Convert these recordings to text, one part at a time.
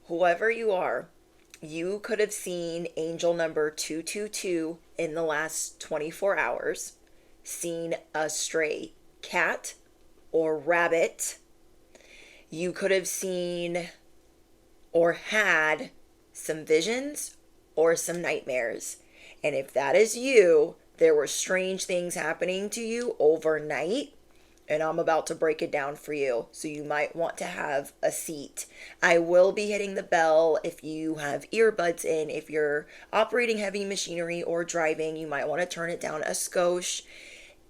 whoever you are, you could have seen angel number 222 in the last 24 hours, seen a stray cat or rabbit. You could have seen or had some visions or some nightmares. And if that is you, there were strange things happening to you overnight, and I'm about to break it down for you. So you might want to have a seat. I will be hitting the bell if you have earbuds in. If you're operating heavy machinery or driving, you might want to turn it down a skosh.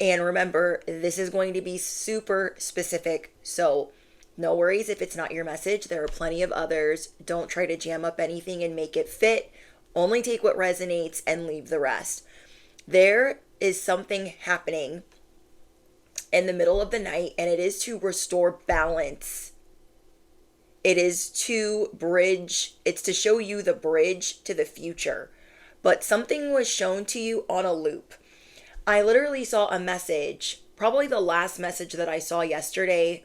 And remember, this is going to be super specific. So no worries if it's not your message. There are plenty of others. Don't try to jam up anything and make it fit. Only take what resonates and leave the rest. There is something happening in the middle of the night, and it is to restore balance. It is to bridge, it's to show you the bridge to the future. But something was shown to you on a loop. I literally saw a message, probably the last message that I saw yesterday,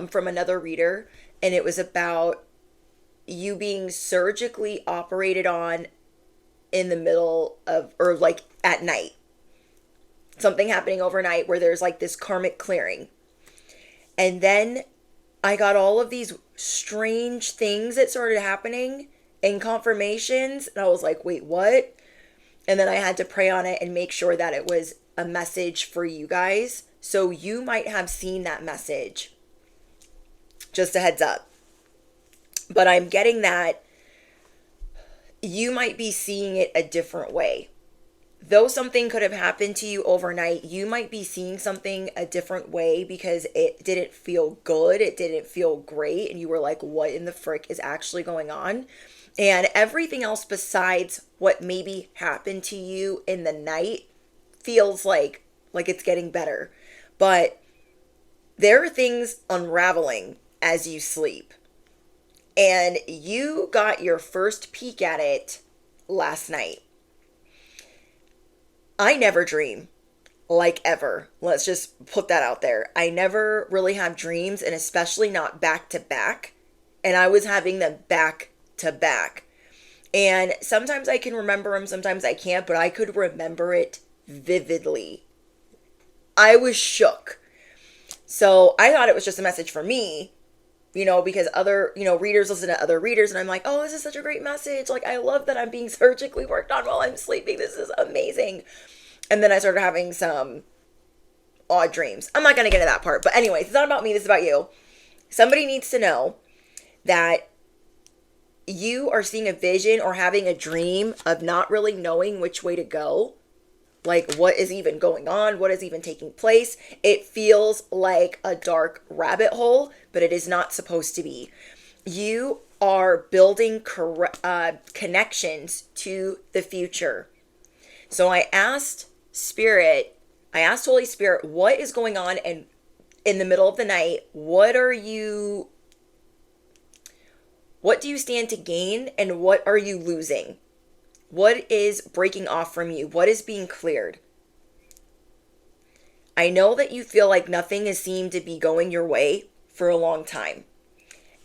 from another reader, and it was about you being surgically operated on in the middle of, or like at night. Something happening overnight where there's like this karmic clearing. And then I got all of these strange things that started happening and confirmations. And I was like, wait, what? And then I had to pray on it and make sure that it was a message for you guys. So you might have seen that message. Just a heads up. But I'm getting that you might be seeing it a different way. Though something could have happened to you overnight, you might be seeing something a different way because it didn't feel good. It didn't feel great. And you were like, what in the frick is actually going on? And everything else besides what maybe happened to you in the night feels like it's getting better. But there are things unraveling as you sleep. And you got your first peek at it last night. I never dream, like ever. Let's just put that out there. I never really have dreams, and especially not back to back. And I was having them back to back. And sometimes I can remember them, sometimes I can't, but I could remember it vividly. I was shook. So I thought it was just a message for me, because other, readers listen to other readers, and I'm like, oh, this is such a great message. Like, I love that I'm being surgically worked on while I'm sleeping. This is amazing. And then I started having some odd dreams. I'm not going to get to that part. But anyways, it's not about me. This is about you. Somebody needs to know that you are seeing a vision or having a dream of not really knowing which way to go. Like, what is even going on? What is even taking place? It feels like a dark rabbit hole, but it is not supposed to be. You are building connections to the future. So I asked Holy Spirit, what is going on? And in the middle of the night, what do you stand to gain, and what are you losing? What is breaking off from you? What is being cleared? I know that you feel like nothing has seemed to be going your way for a long time,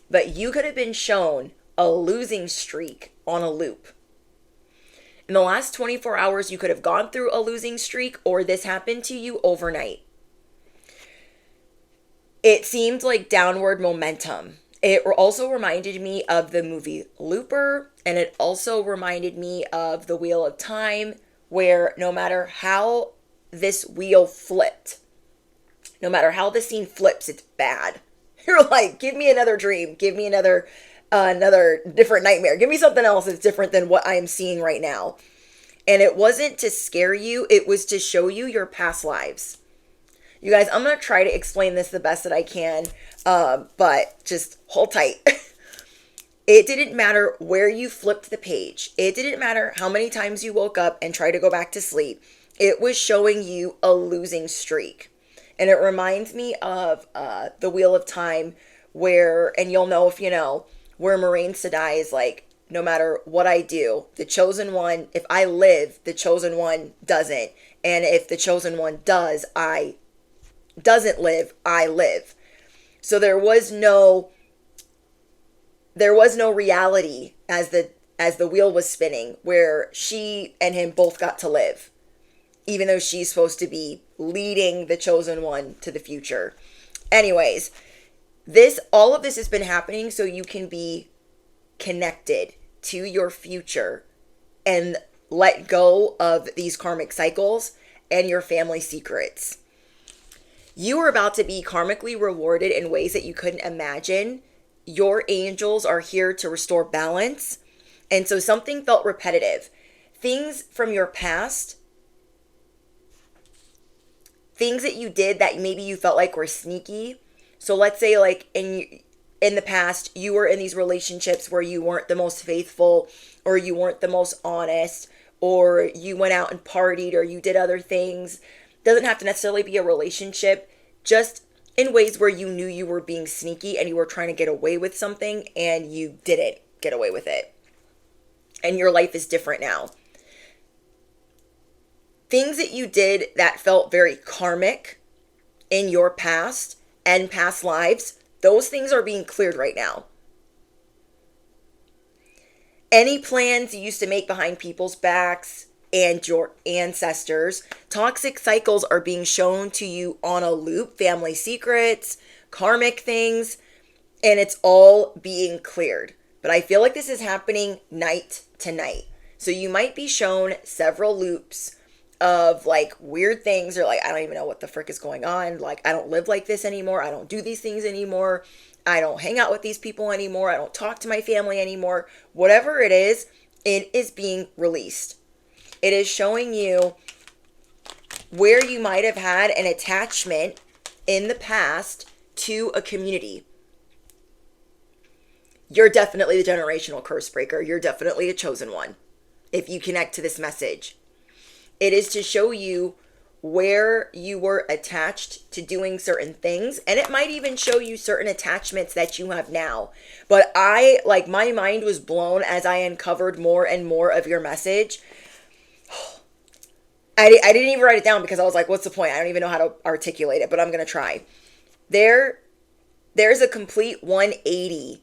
but you could have been shown a losing streak on a loop. In the last 24 hours, you could have gone through a losing streak, or this happened to you overnight. It seemed like downward momentum. It also reminded me of the movie Looper, and it also reminded me of the Wheel of Time, where no matter how this wheel flipped, no matter how the scene flips, it's bad. You're like, give me another dream, give me another different nightmare, give me something else that's different than what I am seeing right now. And it wasn't to scare you, it was to show you your past lives. You guys, I'm going to try to explain this the best that I can, but just hold tight. It didn't matter where you flipped the page. It didn't matter how many times you woke up and tried to go back to sleep. It was showing you a losing streak. And it reminds me of the Wheel of Time, where, and you'll know if you know, where Moiraine Sedai is like, no matter what I do, the chosen one, if I live, the chosen one doesn't. And if the chosen one doesn't live, I live. So there was no there was no reality as the wheel was spinning where she and him both got to live, even though she's supposed to be leading the chosen one to the future. Anyways, all of this has been happening so you can be connected to your future and let go of these karmic cycles and your family secrets. You are about to be karmically rewarded in ways that you couldn't imagine. Your angels are here to restore balance. And so something felt repetitive. Things from your past, things that you did that maybe you felt like were sneaky. So let's say like in the past, you were in these relationships where you weren't the most faithful, or you weren't the most honest, or you went out and partied, or you did other things. Doesn't have to necessarily be a relationship, just in ways where you knew you were being sneaky and you were trying to get away with something and you didn't get away with it. And your life is different now. Things that you did that felt very karmic in your past and past lives, those things are being cleared right now. Any plans you used to make behind people's backs and your ancestors, toxic cycles are being shown to you on a loop, family secrets, karmic things, and it's all being cleared. But I feel like this is happening night to night. So you might be shown several loops of like weird things, or like, I don't even know what the frick is going on. Like, I don't live like this anymore. I don't do these things anymore. I don't hang out with these people anymore. I don't talk to my family anymore. Whatever it is being released. It is showing you where you might have had an attachment in the past to a community. You're definitely the generational curse breaker. You're definitely a chosen one if you connect to this message. It is to show you where you were attached to doing certain things, and it might even show you certain attachments that you have now. But my mind was blown as I uncovered more and more of your message. I didn't even write it down because I was like, what's the point? I don't even know how to articulate it, but I'm going to try. There's a complete 180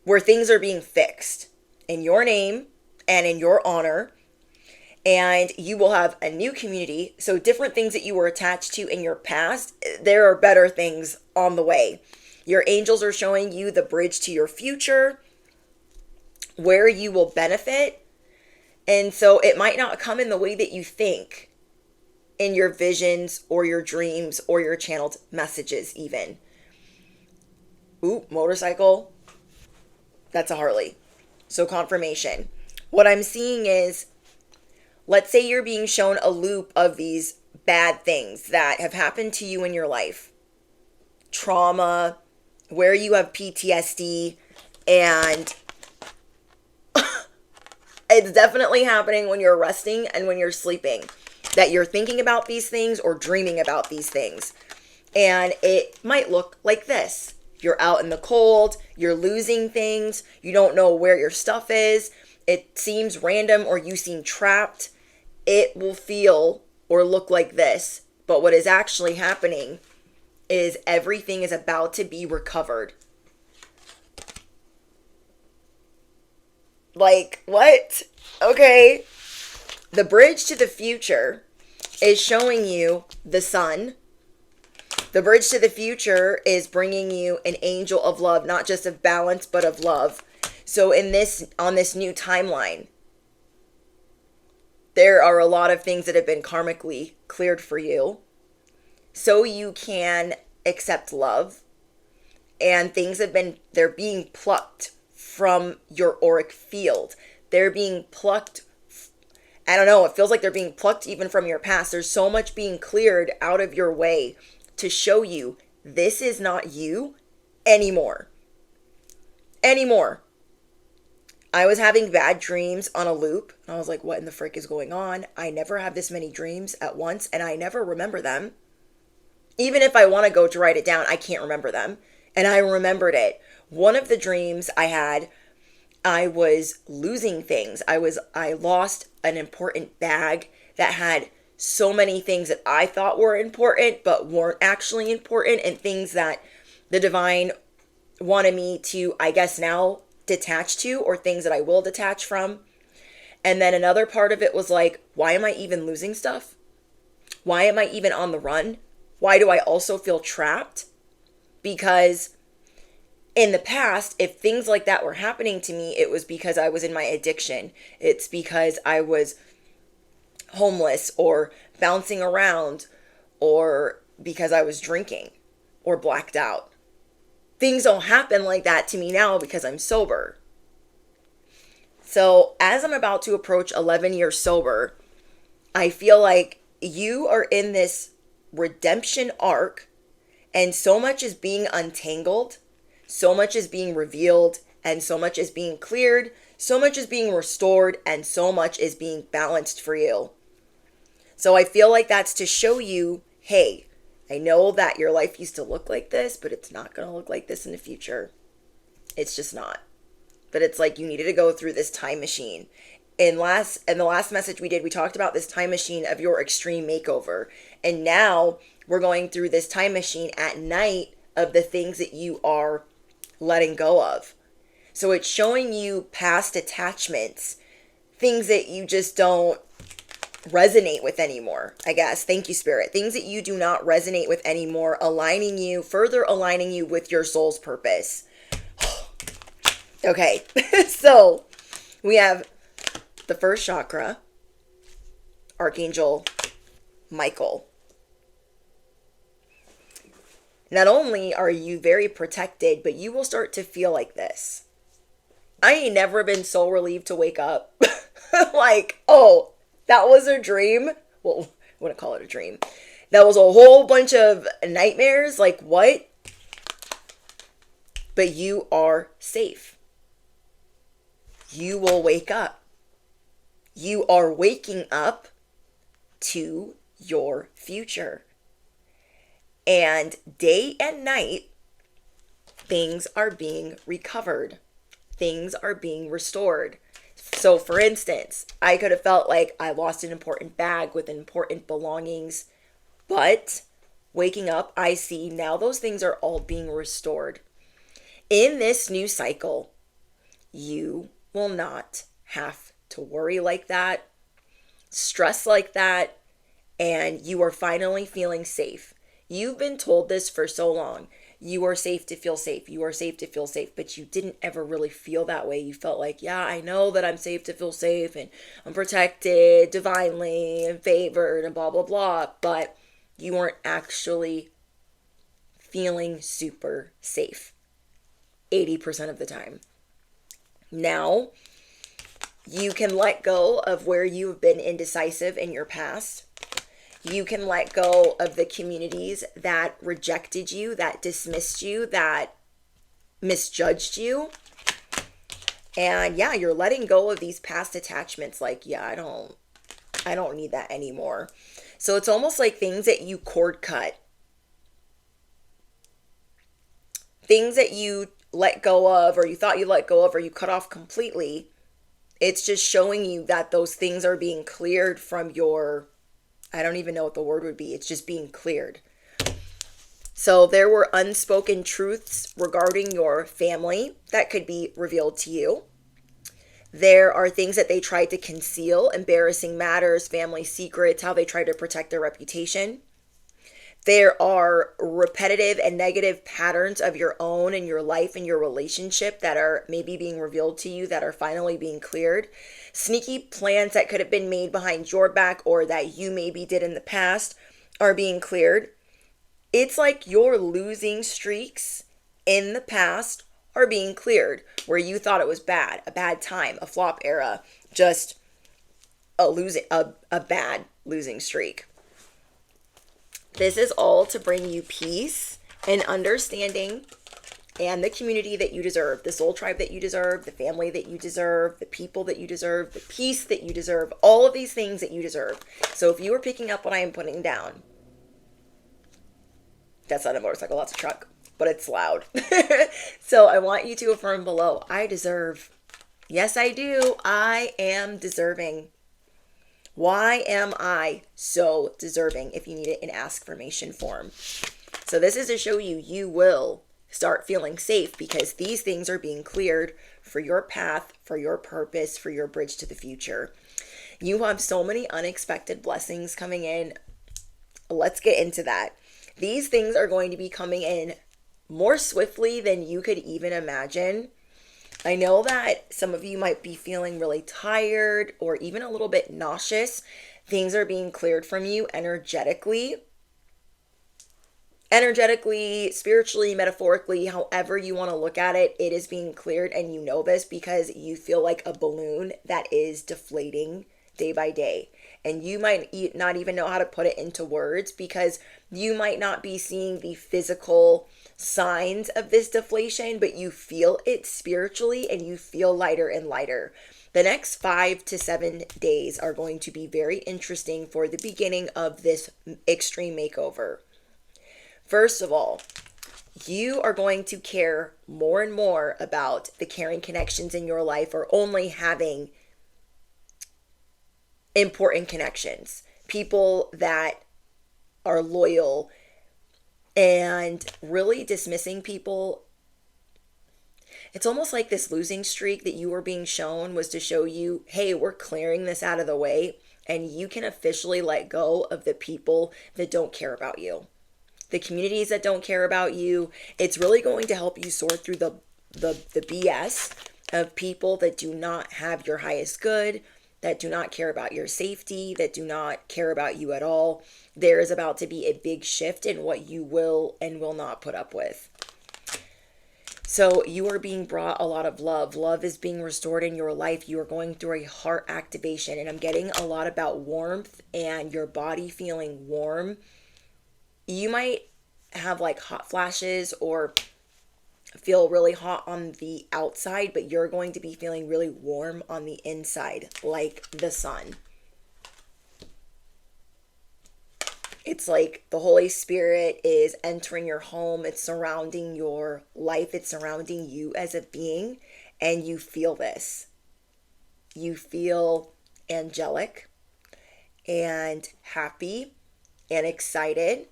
where things are being fixed in your name and in your honor. And you will have a new community. So different things that you were attached to in your past, there are better things on the way. Your angels are showing you the bridge to your future, where you will benefit. And so it might not come in the way that you think in your visions or your dreams or your channeled messages even. Ooh, motorcycle. That's a Harley. So confirmation. What I'm seeing is, let's say you're being shown a loop of these bad things that have happened to you in your life. Trauma, where you have PTSD, and it's definitely happening when you're resting and when you're sleeping, that you're thinking about these things or dreaming about these things. And it might look like this. You're out in the cold, you're losing things, you don't know where your stuff is, it seems random or you seem trapped. It will feel or look like this. But what is actually happening is everything is about to be recovered. Like, what? Okay. The bridge to the future is showing you the sun. The bridge to the future is bringing you an angel of love, not just of balance, but of love. So on this new timeline, there are a lot of things that have been karmically cleared for you, so you can accept love. And they're being plucked from your auric field. They're being plucked. I don't know. It feels like they're being plucked even from your past. There's so much being cleared out of your way to show you this is not you anymore. I was having bad dreams on a loop. I was like, what in the frick is going on? I never have this many dreams at once, and I never remember them. Even if I want to go to write it down, I can't remember them. And I remembered it. One of the dreams I had, I was losing things. I lost an important bag that had so many things that I thought were important, but weren't actually important, and things that the divine wanted me to, I guess now, detach to, or things that I will detach from. And then another part of it was like, why am I even losing stuff? Why am I even on the run? Why do I also feel trapped? Because in the past, if things like that were happening to me, it was because I was in my addiction. It's because I was homeless or bouncing around, or because I was drinking or blacked out. Things don't happen like that to me now because I'm sober. So as I'm about to approach 11 years sober, I feel like you are in this redemption arc, and so much is being untangled, so much is being revealed, and so much is being cleared, so much is being restored, and so much is being balanced for you. So I feel like that's to show you, hey, I know that your life used to look like this, but it's not going to look like this in the future. It's just not. But it's like you needed to go through this time machine. In the last message we did, we talked about this time machine of your extreme makeover. And now we're going through this time machine at night of the things that you are letting go of. So it's showing you past attachments, things that you just don't resonate with anymore, I guess. Thank you, Spirit. Things that you do not resonate with anymore, further aligning you with your soul's purpose. Okay, so we have the first chakra, Archangel Michael. Not only are you very protected, but you will start to feel like this. I ain't never been so relieved to wake up. Like, oh, that was a dream. Well, I wouldn't call it a dream. That was a whole bunch of nightmares. Like, what? But you are safe. You will wake up. You are waking up to your future. And day and night, things are being recovered. Things are being restored. So for instance, I could have felt like I lost an important bag with important belongings, but waking up, I see now those things are all being restored. In this new cycle, you will not have to worry like that, stress like that, and you are finally feeling safe. You've been told this for so long. You are safe to feel safe. You are safe to feel safe. But you didn't ever really feel that way. You felt like, yeah, I know that I'm safe to feel safe and I'm protected divinely and favored and blah, blah, blah. But you weren't actually feeling super safe 80% of the time. Now, you can let go of where you have been indecisive in your past. You can let go of the communities that rejected you, that dismissed you, that misjudged you. And yeah, you're letting go of these past attachments. Like, yeah, I don't need that anymore. So it's almost like things that you cord cut. Things that you let go of, or you thought you let go of, or you cut off completely. It's just showing you that those things are being cleared from your, I don't even know what the word would be. It's just being cleared. So there were unspoken truths regarding your family that could be revealed to you. There are things that they tried to conceal, embarrassing matters, family secrets, how they tried to protect their reputation. There are repetitive and negative patterns of your own and your life and your relationship that are maybe being revealed to you, that are finally being cleared. Sneaky plans that could have been made behind your back or that you maybe did in the past are being cleared. It's like your losing streaks in the past are being cleared, where you thought it was bad, a bad time, a flop era, just a bad losing streak. This is all to bring you peace and understanding and the community that you deserve, the soul tribe that you deserve, the family that you deserve, the people that you deserve, the peace that you deserve, all of these things that you deserve. So if you are picking up what I am putting down, that's not a motorcycle, that's a truck, but it's loud. So I want you to affirm below, I deserve. Yes, I do. I am deserving. Why am I so deserving? If you need it in askformation form. So this is to show you, you will start feeling safe, because these things are being cleared for your path, for your purpose, for your bridge to the future. You have so many unexpected blessings coming in. Let's get into that. These things are going to be coming in more swiftly than you could even imagine. I know that some of you might be feeling really tired or even a little bit nauseous. Things are being cleared from you energetically, spiritually, metaphorically, however you want to look at it. It is being cleared, and you know this because you feel like a balloon that is deflating day by day. And you might not even know how to put it into words, because you might not be seeing the physical signs of this deflation, but you feel it spiritually, and you feel lighter and lighter. The next 5 to 7 days are going to be very interesting for the beginning of this extreme makeover. First of all, you are going to care more and more about the caring connections in your life, or only having important connections, people that are loyal, and really dismissing people. It's almost like this losing streak that you were being shown was to show you, hey, we're clearing this out of the way, and you can officially let go of the people that don't care about you, the communities that don't care about you. It's really going to help you sort through the BS of people that do not have your highest good, that do not care about your safety, that do not care about you at all. There is about to be a big shift in what you will and will not put up with. So you are being brought a lot of love. Love is being restored in your life. You are going through a heart activation, and I'm getting a lot about warmth and your body feeling warm. You might have like hot flashes or feel really hot on the outside, but you're going to be feeling really warm on the inside, like the sun. It's like the Holy Spirit is entering your home. It's surrounding your life. It's surrounding you as a being, and you feel this. You feel angelic and happy and excited.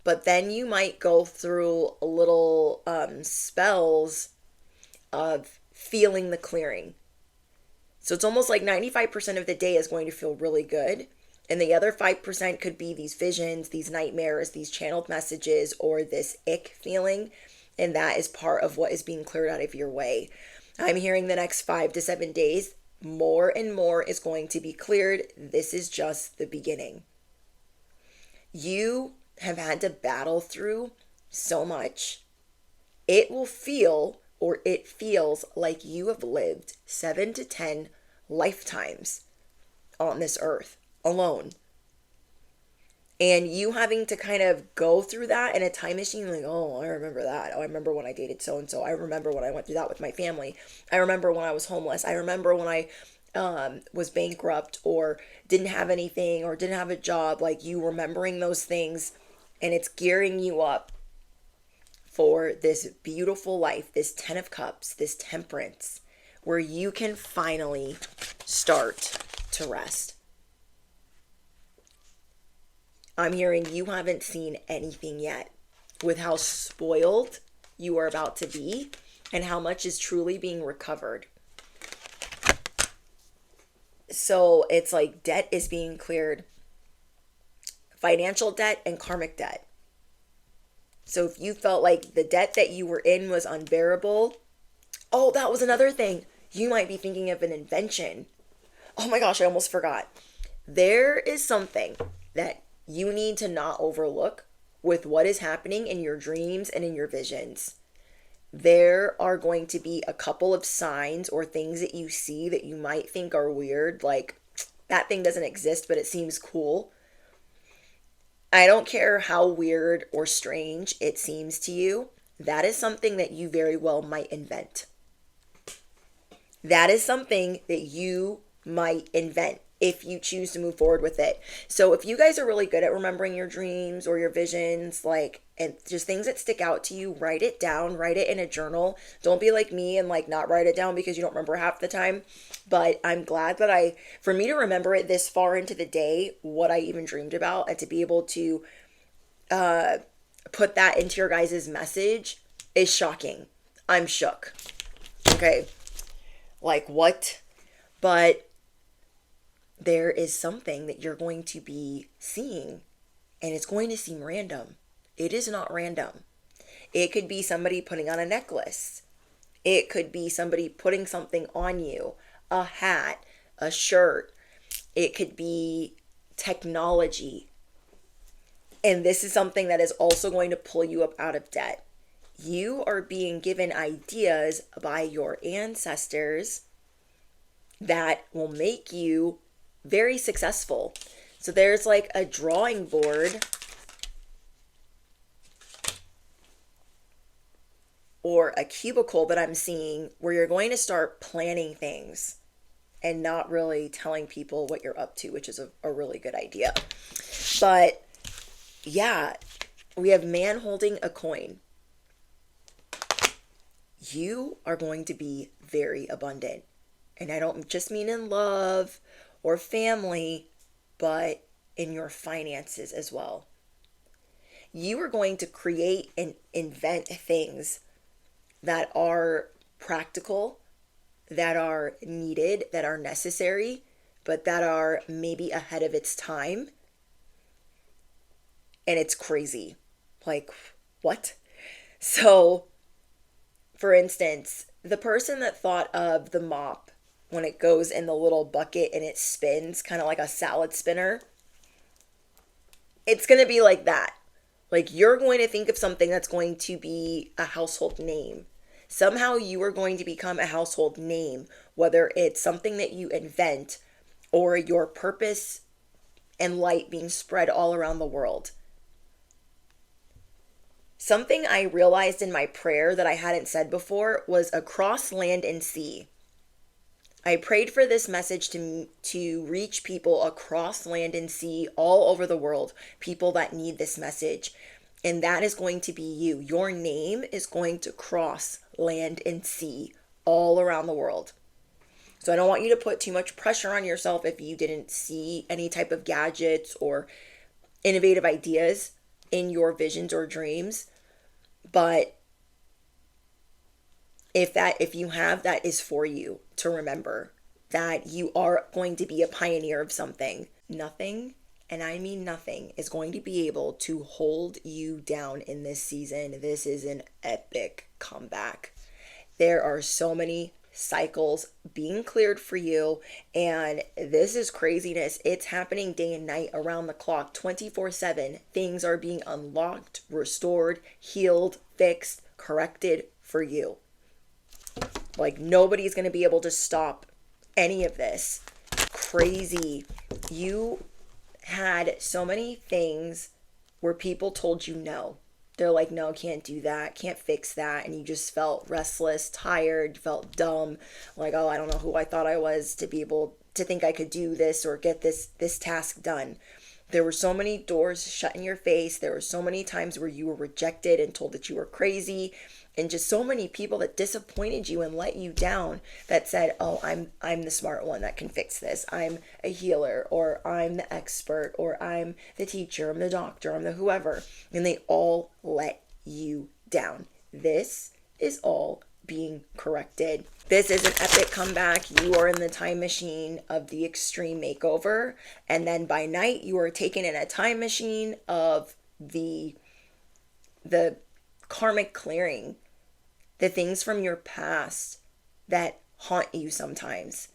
But then you might go through a little spells of feeling the clearing. So it's almost like 95% of the day is going to feel really good. And the other 5% could be these visions, these nightmares, these channeled messages, or this ick feeling. And that is part of what is being cleared out of your way. I'm hearing the next 5 to 7 days, more and more is going to be cleared. This is just the beginning. You have had to battle through so much. It will feel, or it feels like you have lived 7 to 10 lifetimes on this earth alone. And you having to kind of go through that in a time machine, like, oh, I remember that. Oh, I remember when I dated so-and-so. I remember when I went through that with my family. I remember when I was homeless. I remember when I was bankrupt or didn't have anything or didn't have a job. Like, you remembering those things, and it's gearing you up for this beautiful life, this 10 of Cups, this temperance, where you can finally start to rest. I'm hearing you haven't seen anything yet with how spoiled you are about to be and how much is truly being recovered. So it's like debt is being cleared, financial debt and karmic debt. So if you felt like the debt that you were in was unbearable, oh, that was another thing. You might be thinking of an invention. Oh my gosh, I almost forgot. There is something that you need to not overlook with what is happening in your dreams and in your visions. There are going to be a couple of signs or things that you see that you might think are weird, like that thing doesn't exist, but it seems cool. I don't care how weird or strange it seems to you. That is something that you very well might invent. That is something that you might invent if you choose to move forward with it. So if you guys are really good at remembering your dreams or your visions, like, and just things that stick out to you, write it down, write it in a journal. Don't be like me and like not write it down because you don't remember half the time. But I'm glad that for me to remember it this far into the day, what I even dreamed about, and to be able to put that into your guys' message is shocking. I'm shook. Okay. Like, what? But there is something that you're going to be seeing, and it's going to seem random. It is not random. It could be somebody putting on a necklace. It could be somebody putting something on you, a hat, a shirt. It could be technology. And this is something that is also going to pull you up out of debt. You are being given ideas by your ancestors that will make you very successful. So there's like a drawing board or a cubicle that I'm seeing where you're going to start planning things and not really telling people what you're up to, which is a really good idea. But yeah, we have man holding a coin. You are going to be very abundant. And I don't just mean in love or family, but in your finances as well. You are going to create and invent things that are practical, that are needed, that are necessary, but that are maybe ahead of its time. And it's crazy. Like, what? So, for instance, the person that thought of the mop when it goes in the little bucket and it spins, kind of like a salad spinner, it's going to be like that. Like, you're going to think of something that's going to be a household name. Somehow you are going to become a household name, whether it's something that you invent or your purpose and light being spread all around the world. Something I realized in my prayer that I hadn't said before was across land and sea. I prayed for this message to reach people across land and sea all over the world, people that need this message. And that is going to be you. Your name is going to cross land and sea all around the world. So I don't want you to put too much pressure on yourself if you didn't see any type of gadgets or innovative ideas in your visions or dreams. But if you have, that is for you to remember that you are going to be a pioneer of something. Nothing, and I mean nothing, is going to be able to hold you down in this season. This is an epic comeback. There are so many cycles being cleared for you, and this is craziness. It's happening day and night, around the clock, 24/7. Things are being unlocked, restored, healed, fixed, corrected for you. Like, nobody's going to be able to stop any of this. Crazy. You had so many things where people told you no. They're like, no, can't do that, can't fix that. And you just felt restless, tired, felt dumb. Like, oh, I don't know who I thought I was to be able to think I could do this or get this task done. There were so many doors shut in your face. There were so many times where you were rejected and told that you were crazy. And just so many people that disappointed you and let you down, that said, oh, I'm the smart one that can fix this. I'm a healer, or I'm the expert, or I'm the teacher, I'm the doctor, I'm the whoever. And they all let you down. This is all being corrected. This is an epic comeback. You are in the time machine of the extreme makeover. And then by night, you are taken in a time machine of the karmic clearing, the things from your past that haunt you sometimes.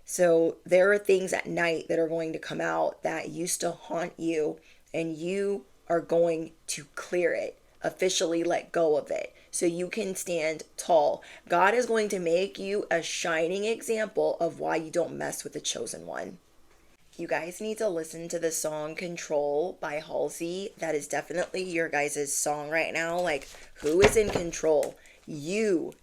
So there are things at night that are going to come out that used to haunt you, and you are going to clear it, officially let go of it, so you can stand tall. God is going to make you a shining example of why you don't mess with the chosen one. You guys need to listen to the song Control by Halsey. That is definitely your guys' song right now. Like, who is in control? You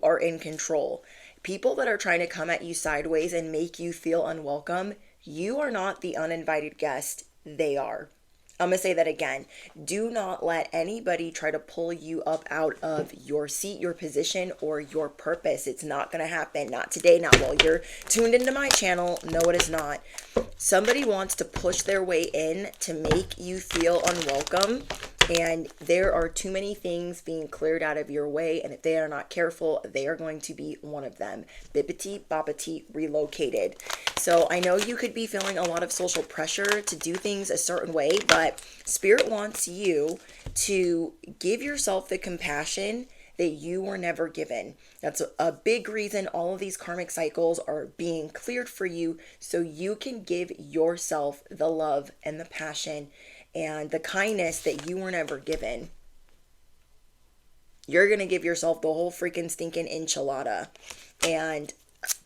are in control. People that are trying to come at you sideways and make you feel unwelcome, you are not the uninvited guest. They are. I'm going to say that again. Do not let anybody try to pull you up out of your seat, your position, or your purpose. It's not going to happen. Not today, not while you're tuned into my channel. No, it is not. Somebody wants to push their way in to make you feel unwelcome, And there are too many things being cleared out of your way, and if they are not careful, they are going to be one of them. Bippity boppity relocated. So I know you could be feeling a lot of social pressure to do things a certain way, but Spirit wants you to give yourself the compassion that you were never given. That's a big reason all of these karmic cycles are being cleared for you, so you can give yourself the love and the passion and the kindness that you were never given. You're going to give yourself the whole freaking stinking enchilada. And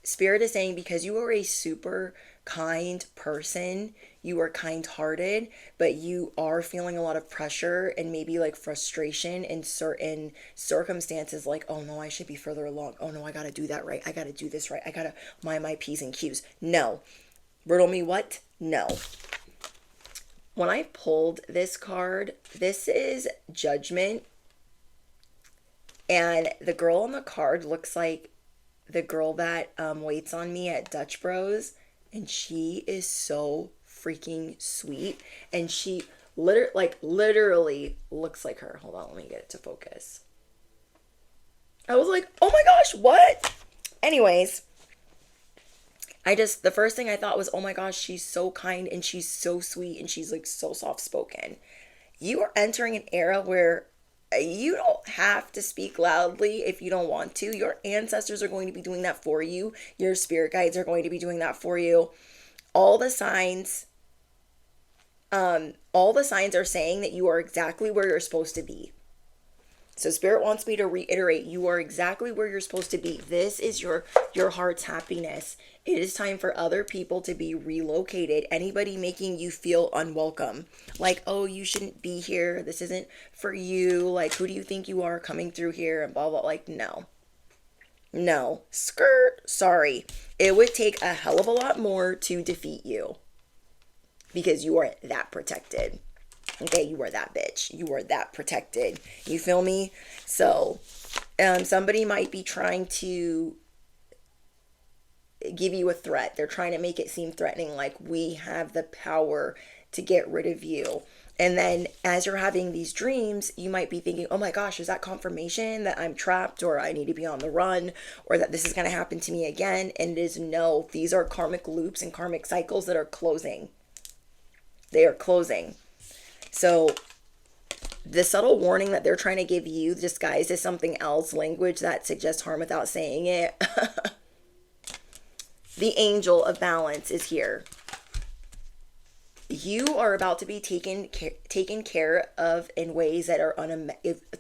Spirit is saying, because you are a super kind person, you are kind-hearted, but you are feeling a lot of pressure and maybe like frustration in certain circumstances, like, oh no, I should be further along. Oh no, I got to do that right. I got to do this right. I got to mind my P's and Q's. No. Riddle me what? No. When I pulled this card, this is Judgment. And the girl on the card looks like the girl that waits on me at Dutch Bros. And she is so freaking sweet. And she literally looks like her. Hold on, let me get it to focus. I was like, oh my gosh, what? Anyways, the first thing I thought was, oh my gosh, she's so kind and she's so sweet and she's like so soft spoken. You are entering an era where you don't have to speak loudly if you don't want to. Your ancestors are going to be doing that for you. Your spirit guides are going to be doing that for you. All the signs are saying that you are exactly where you're supposed to be. So Spirit wants me to reiterate, you are exactly where you're supposed to be. This is your heart's happiness. It is time for other people to be relocated. Anybody making you feel unwelcome. Like, oh, you shouldn't be here. This isn't for you. Like, who do you think you are coming through here? And blah, blah. Like, no. No. Skirt. Sorry. It would take a hell of a lot more to defeat you. Because you are that protected. Okay, you are that bitch. You are that protected. You feel me? So, somebody might be trying to give you a threat. They're trying to make it seem threatening, like we have the power to get rid of you. And then as you're having these dreams, you might be thinking, oh my gosh, is that confirmation that I'm trapped or I need to be on the run or that this is going to happen to me again? And it is no. These are karmic loops and karmic cycles that are closing. They are closing. So the subtle warning that they're trying to give you disguised as something else, language that suggests harm without saying it. The angel of balance is here. You are about to be taken care of in ways that are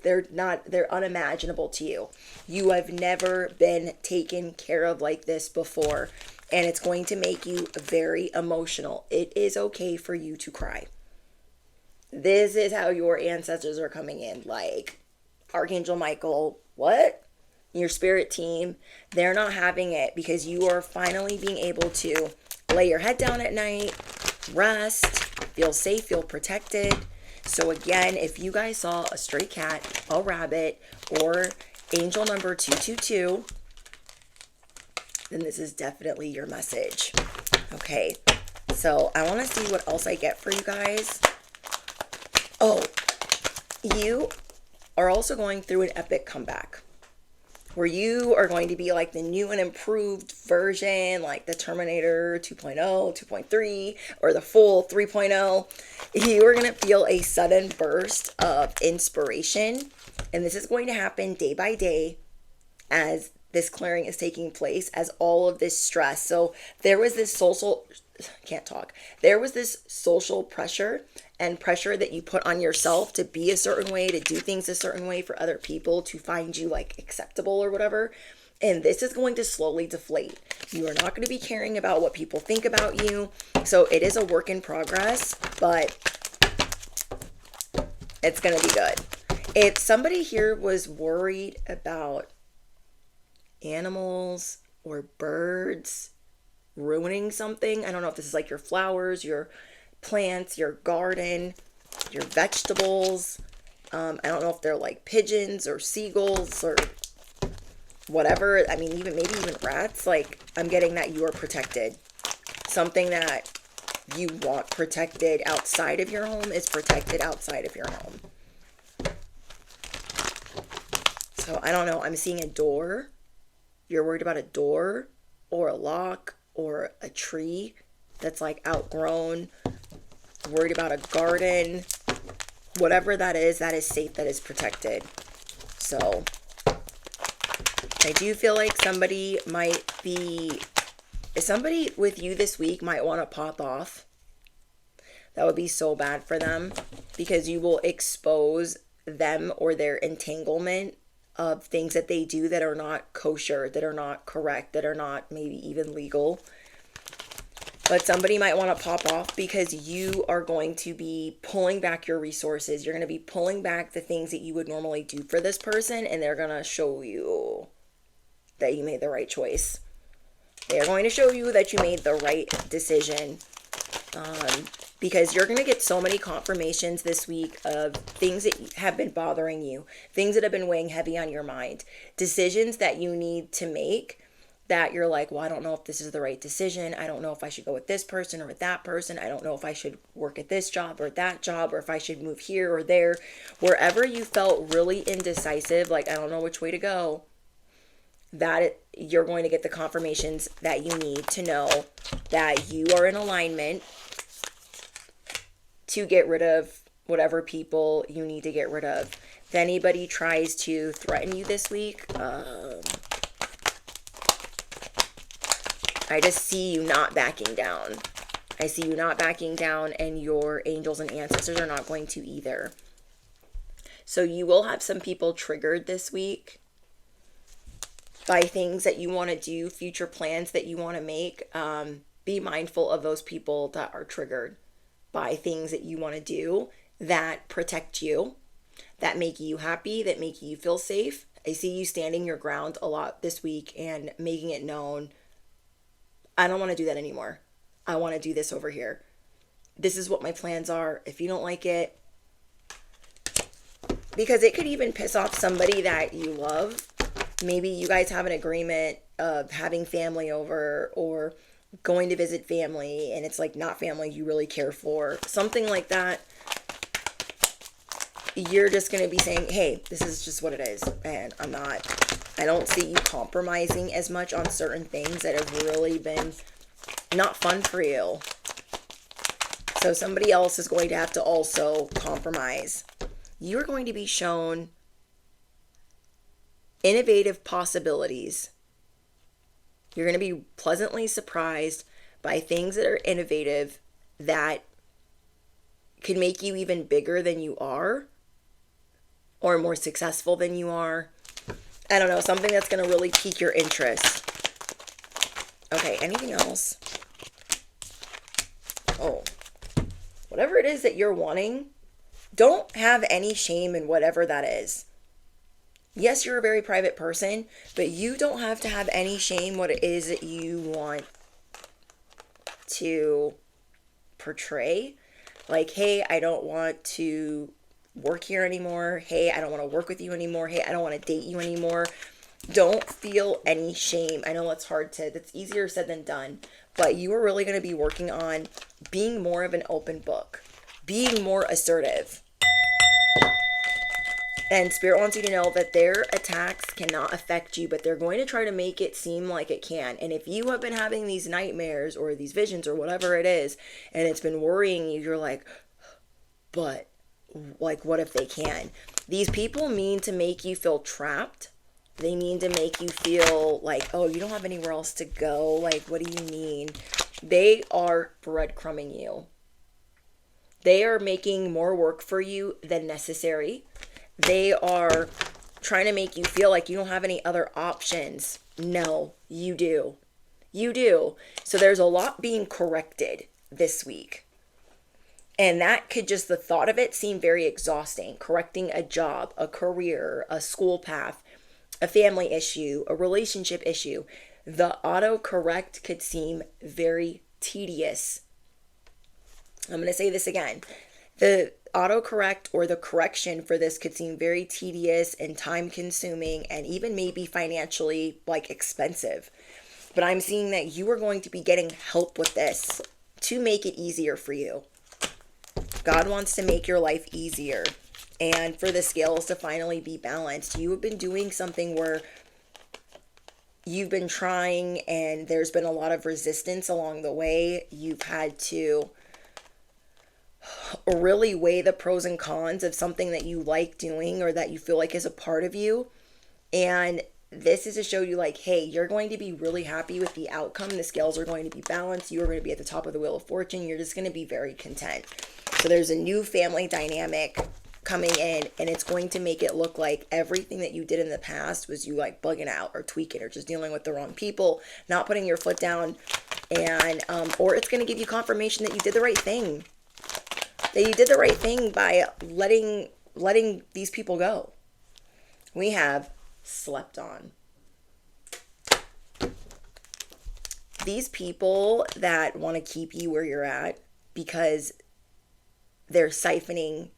they're unimaginable to you. You have never been taken care of like this before, and it's going to make you very emotional. It is okay for you to cry. This is how your ancestors are coming in. Like Archangel Michael, what? Your spirit team, they're not having it because you are finally being able to lay your head down at night, rest, feel safe, feel protected. So again, if you guys saw a stray cat, a rabbit, or angel number 222, then this is definitely your message. Okay, so I want to see what else I get for you guys. Oh, you are also going through an epic comeback where you are going to be like the new and improved version, like the Terminator 2.0, 2.3, or the full 3.0. You are going to feel a sudden burst of inspiration. And this is going to happen day by day as this clearing is taking place, as all of this stress. So there was this social pressure and pressure that you put on yourself to be a certain way, to do things a certain way for other people to find you like acceptable or whatever. And this is going to slowly deflate. You are not going to be caring about what people think about you. So it is a work in progress, but it's going to be good. If somebody here was worried about animals or birds ruining something, I don't know if this is like your flowers, your plants, your garden, your vegetables. I don't know if they're like pigeons or seagulls or whatever. I mean, maybe even rats. Like, I'm getting that you are protected. Something that you want protected outside of your home is protected outside of your home. So I don't know. I'm seeing a door. You're worried about a door or a lock or a tree that's like outgrown. Worried about a garden. Whatever that is safe, that is protected. So I do feel like somebody with you this week might want to pop off. That would be so bad for them, because you will expose them or their entanglement of things that they do that are not kosher, that are not correct, that are not maybe even legal. But somebody might want to pop off because you are going to be pulling back your resources. You're going to be pulling back the things that you would normally do for this person, and they're going to show you that you made the right choice. They're going to show you that you made the right decision. Because you're going to get so many confirmations this week of things that have been bothering you, things that have been weighing heavy on your mind, decisions that you need to make that you're like, well, I don't know if this is the right decision. I don't know if I should go with this person or with that person. I don't know if I should work at this job or that job, or if I should move here or there. Wherever you felt really indecisive, like I don't know which way to go, you're going to get the confirmations that you need to know that you are in alignment to get rid of whatever people you need to get rid of. If anybody tries to threaten you this week, I just see you not backing down. I see you not backing down, and your angels and ancestors are not going to either. So you will have some people triggered this week by things that you want to do, future plans that you want to make. Be mindful of those people that are triggered by things that you want to do that protect you, that make you happy, that make you feel safe. I see you standing your ground a lot this week and making it known, I don't want to do that anymore. I want to do this over here. This is what my plans are. If you don't like it, because it could even piss off somebody that you love. Maybe you guys have an agreement of having family over, or going to visit family, and it's like not family you really care for. Something like that. You're just going to be saying, hey, this is just what it is. And I don't see you compromising as much on certain things that have really been not fun for you. So somebody else is going to have to also compromise. You're going to be shown innovative possibilities. You're going to be pleasantly surprised by things that are innovative that can make you even bigger than you are, or more successful than you are. I don't know, something that's going to really pique your interest. Okay, anything else? Oh, whatever it is that you're wanting, don't have any shame in whatever that is. Yes, you're a very private person, but you don't have to have any shame what it is that you want to portray. Like, hey, I don't want to work here anymore. Hey, I don't want to work with you anymore. Hey, I don't want to date you anymore. Don't feel any shame. I know that's easier said than done, but you are really going to be working on being more of an open book, being more assertive. And Spirit wants you to know that their attacks cannot affect you, but they're going to try to make it seem like it can. And if you have been having these nightmares or these visions or whatever it is, and it's been worrying you, you're like, but like, what if they can? These people mean to make you feel trapped. They mean to make you feel like, oh, you don't have anywhere else to go. Like, what do you mean? They are breadcrumbing you. They are making more work for you than necessary. They are trying to make you feel like you don't have any other options. No, you do. You do. So there's a lot being corrected this week. And that could just, the thought of it, seem very exhausting. Correcting a job, a career, a school path, a family issue, a relationship issue. The autocorrect could seem very tedious. I'm going to say this again. The autocorrect or the correction for this could seem very tedious and time consuming and even maybe financially expensive. But I'm seeing that you are going to be getting help with this to make it easier for you. God wants to make your life easier. and for the scales to finally be balanced. You have been doing something where you've been trying and there's been a lot of resistance along the way. You've had to really weigh the pros and cons of something that you like doing or that you feel like is a part of you. And this is to show you like, hey, you're going to be really happy with the outcome. The scales are going to be balanced. You are going to be at the top of the wheel of fortune. You're just going to be very content. So there's a new family dynamic coming in, and it's going to make it look like everything that you did in the past was you like bugging out or tweaking or just dealing with the wrong people, not putting your foot down, and or it's going to give you confirmation that you did the right thing. That you did the right thing by letting these people go. We have slept on. These people that want to keep you where you're at because they're siphoning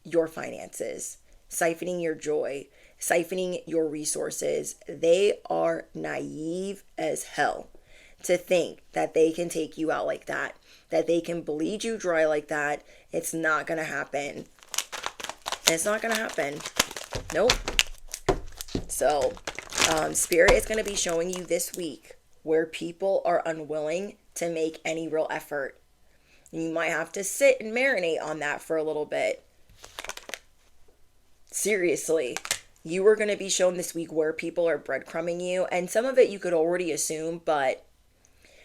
your finances, siphoning your joy, siphoning your resources. They are naive as hell to think that they can take you out like that they can bleed you dry like that. It's not going to happen. It's not going to happen. Nope. So, Spirit is going to be showing you this week where people are unwilling to make any real effort. You might have to sit and marinate on that for a little bit. Seriously, you are going to be shown this week where people are breadcrumbing you. And some of it you could already assume, but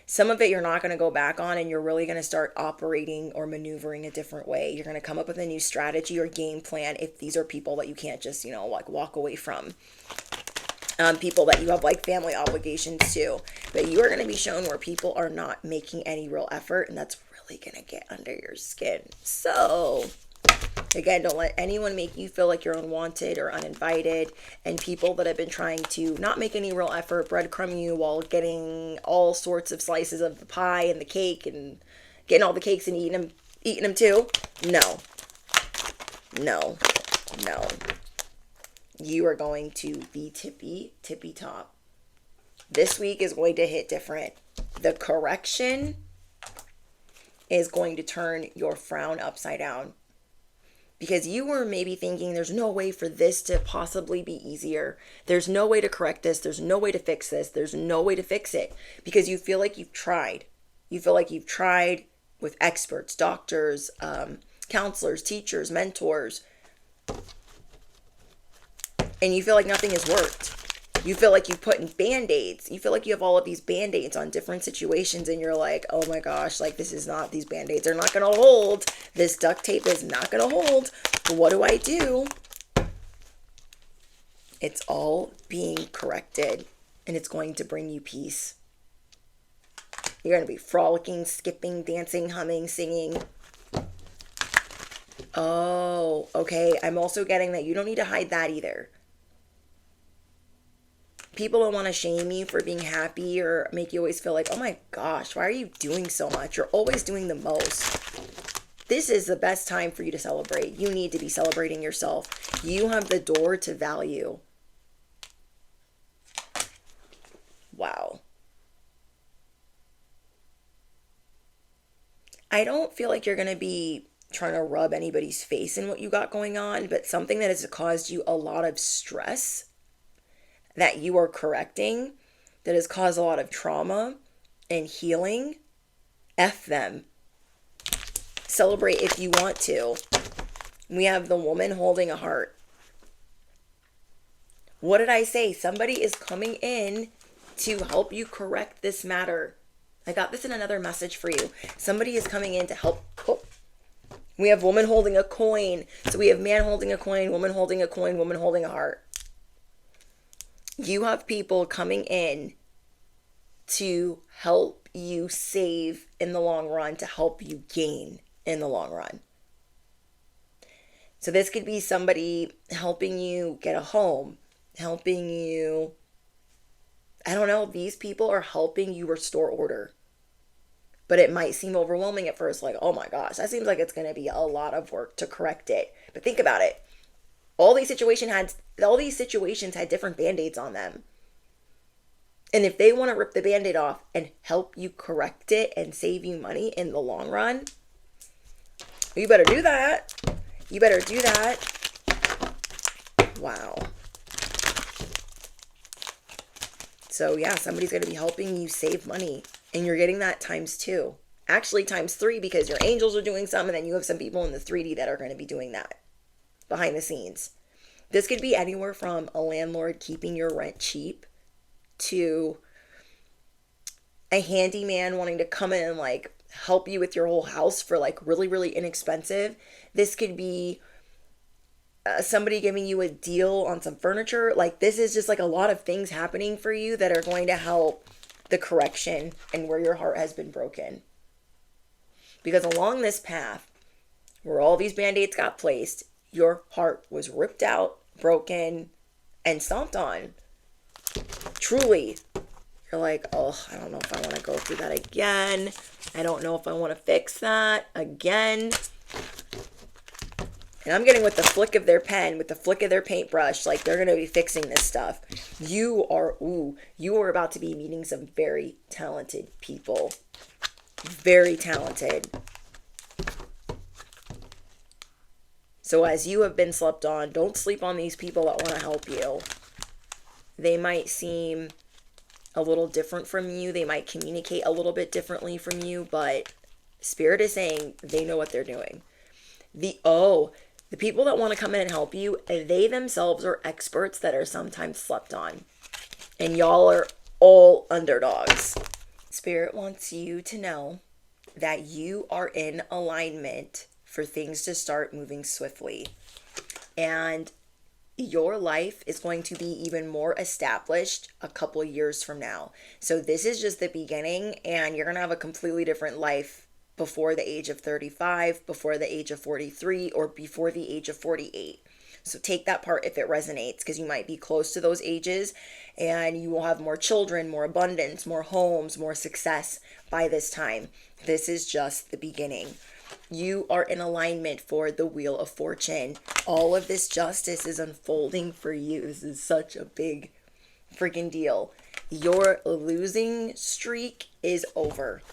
some of it you're not going to go back on, and you're really going to start operating or maneuvering a different way. You're going to come up with a new strategy or game plan if these are people that you can't just, like walk away from. People that you have like family obligations to. But you are going to be shown where people are not making any real effort, and that's really going to get under your skin. So, again, don't let anyone make you feel like you're unwanted or uninvited. And people that have been trying to not make any real effort, breadcrumb you while getting all sorts of slices of the pie and the cake and getting all the cakes and eating them too. No. You are going to be tippy top. This week is going to hit different. The correction is going to turn your frown upside down. Because you were maybe thinking there's no way for this to possibly be easier. There's no way to correct this. There's no way to fix this. There's no way to fix it. Because you feel like you've tried. You feel like you've tried with experts, doctors, counselors, teachers, mentors. And you feel like nothing has worked. You feel like you've put in Band-Aids. You feel like you have all of these Band-Aids on different situations, and you're like, oh my gosh, like these Band-Aids are not going to hold. This duct tape is not going to hold. What do I do? It's all being corrected, and it's going to bring you peace. You're going to be frolicking, skipping, dancing, humming, singing. Oh, okay. I'm also getting that you don't need to hide that either. People don't want to shame you for being happy or make you always feel like, oh my gosh, why are you doing so much? You're always doing the most. This is the best time for you to celebrate. You need to be celebrating yourself. You have the door to value. Wow. I don't feel like you're going to be trying to rub anybody's face in what you got going on, but something that has caused you a lot of stress that you are correcting, that has caused a lot of trauma and healing, F them. Celebrate if you want to. We have the woman holding a heart. What did I say? Somebody is coming in to help you correct this matter. I got this in another message for you. Somebody is coming in to help. Oh. We have woman holding a coin. So we have man holding a coin, woman holding a coin, woman holding a heart. You have people coming in to help you save in the long run, to help you gain in the long run. So this could be somebody helping you get a home, helping you, I don't know, these people are helping you restore order. But it might seem overwhelming at first, like, oh my gosh, that seems like it's going to be a lot of work to correct it. But think about it. All these situations had different Band-Aids on them. And if they want to rip the Band-Aid off and help you correct it and save you money in the long run, you better do that. You better do that. Wow. So yeah, somebody's going to be helping you save money, and you're getting that times two. Actually, times three, because your angels are doing some, and then you have some people in the 3D that are going to be doing that behind the scenes. This could be anywhere from a landlord keeping your rent cheap to a handyman wanting to come in and like help you with your whole house for like really, really inexpensive. This could be somebody giving you a deal on some furniture. Like, this is just like a lot of things happening for you that are going to help the correction and where your heart has been broken. Because along this path where all these band-aids got placed, your heart was ripped out, broken, and stomped on. Truly. You're like, oh, I don't know if I want to go through that again. I don't know if I want to fix that again. And I'm getting with the flick of their pen, with the flick of their paintbrush, like they're going to be fixing this stuff. You are about to be meeting some very talented people. Very talented. So as you have been slept on, don't sleep on these people that want to help you. They might seem a little different from you. They might communicate a little bit differently from you, but Spirit is saying they know what they're doing. The people that want to come in and help you, they themselves are experts that are sometimes slept on. And y'all are all underdogs. Spirit wants you to know that you are in alignment for things to start moving swiftly. And your life is going to be even more established a couple of years from now. So this is just the beginning, and you're going to have a completely different life before the age of 35, before the age of 43, or before the age of 48. So take that part if it resonates, because you might be close to those ages and you will have more children, more abundance, more homes, more success by this time. This is just the beginning. You are in alignment for the Wheel of Fortune. All of this justice is unfolding for you. This is such a big freaking deal. Your losing streak is over.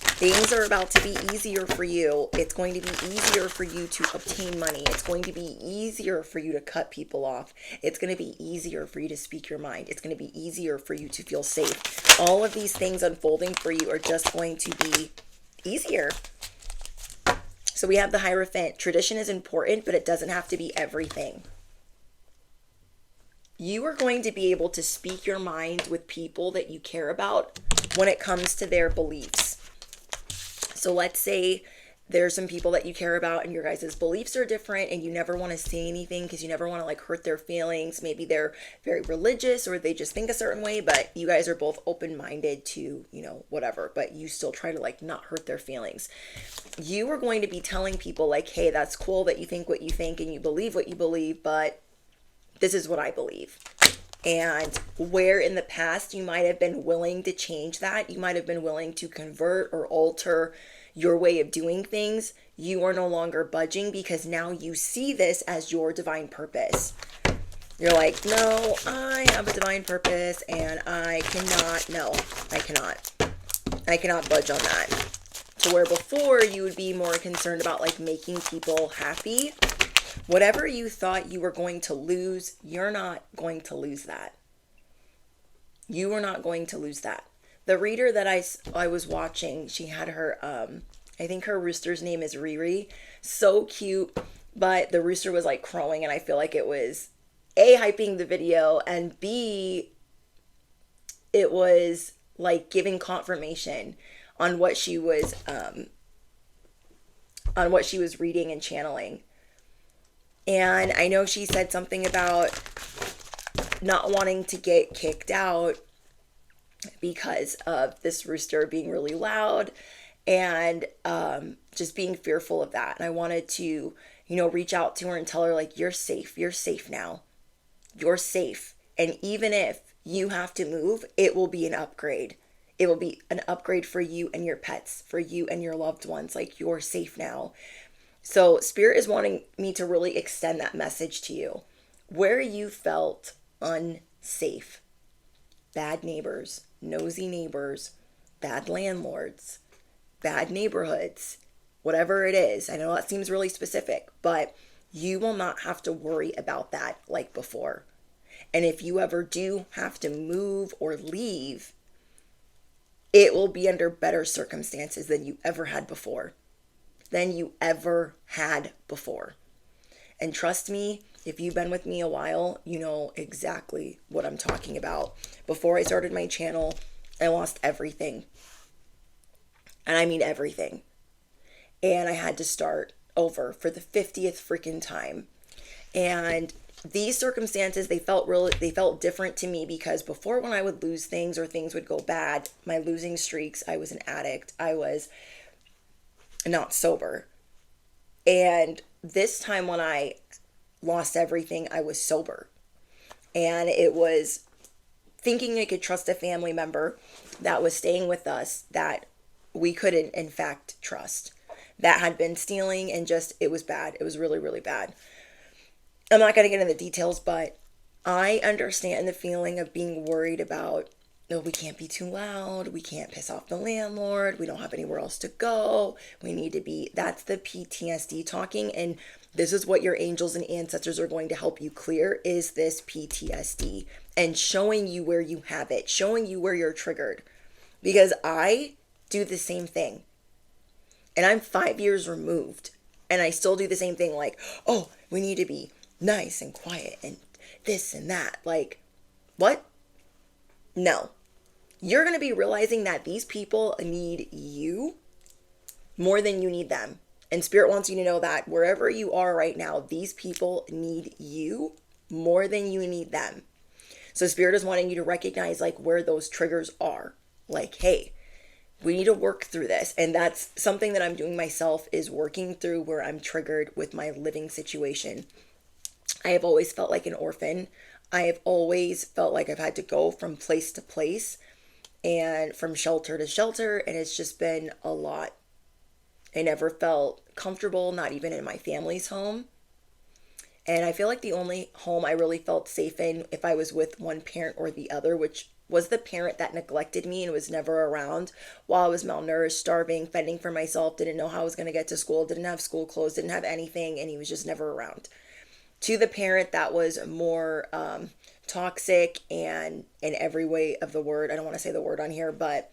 Things are about to be easier for you. It's going to be easier for you to obtain money. It's going to be easier for you to cut people off. It's going to be easier for you to speak your mind. It's going to be easier for you to feel safe. All of these things unfolding for you are just going to be easier. So we have the Hierophant. Tradition is important, but it doesn't have to be everything. You are going to be able to speak your mind with people that you care about when it comes to their beliefs. So let's say there's some people that you care about and your guys' beliefs are different and you never want to say anything because you never want to like hurt their feelings. Maybe they're very religious or they just think a certain way, but you guys are both open-minded to, whatever, but you still try to like not hurt their feelings. You are going to be telling people like, hey, that's cool that you think what you think and you believe what you believe, but this is what I believe. And where in the past you might have been willing to change that, you might have been willing to convert or alter your way of doing things, you are no longer budging because now you see this as your divine purpose. You're like, no, I have a divine purpose and I cannot budge on that. To where before you would be more concerned about like making people happy. Whatever you thought you were going to lose, you're not going to lose that. You are not going to lose that. The reader that I was watching, she had her, I think her rooster's name is Riri. So cute, but the rooster was like crowing and I feel like it was A, hyping the video, and B, it was like giving confirmation on what she was reading and channeling. And I know she said something about not wanting to get kicked out because of this rooster being really loud and just being fearful of that. And I wanted to, reach out to her and tell her like, you're safe. You're safe now. You're safe. And even if you have to move, it will be an upgrade. It will be an upgrade for you and your pets, for you and your loved ones. Like, you're safe now. So Spirit is wanting me to really extend that message to you. Where you felt unsafe, bad neighbors, nosy neighbors, bad landlords, bad neighborhoods, whatever it is. I know that seems really specific, but You will not have to worry about that like before. And if you ever do have to move or leave, it will be under better circumstances than you ever had before. Than you ever had before. And trust me, if you've been with me a while, you know exactly what I'm talking about. Before I started my channel, I lost everything. And I mean everything. And I had to start over for the 50th freaking time. And these circumstances, they felt different to me because before, when I would lose things or things would go bad, my losing streaks, I was an addict. I was not sober. And this time when I lost everything, I was sober. And it was thinking I could trust a family member that was staying with us that we couldn't, in fact, trust. That had been stealing, and just, it was bad. It was really, really bad. I'm not going to get into the details, but I understand the feeling of being worried about, no, we can't be too loud. We can't piss off the landlord. We don't have anywhere else to go. We need to be, that's the PTSD talking. And this is what your angels and ancestors are going to help you clear, is this PTSD, and showing you where you have it, showing you where you're triggered. Because I do the same thing. And I'm 5 years removed. And I still do the same thing. Like, oh, we need to be nice and quiet and this and that. Like, what? No. You're going to be realizing that these people need you more than you need them. And Spirit wants you to know that wherever you are right now, these people need you more than you need them. So Spirit is wanting you to recognize like where those triggers are. Like, hey, we need to work through this. And that's something that I'm doing myself, is working through where I'm triggered with my living situation. I have always felt like an orphan. I have always felt like I've had to go from place to place and from shelter to shelter. And it's just been a lot. I never felt comfortable, not even in my family's home. And I feel like the only home I really felt safe in, if I was with one parent or the other, which was the parent that neglected me and was never around while I was malnourished, starving, fending for myself, didn't know how I was going to get to school, didn't have school clothes, didn't have anything, and he was just never around. To the parent that was more toxic and in every way of the word, I don't want to say the word on here, but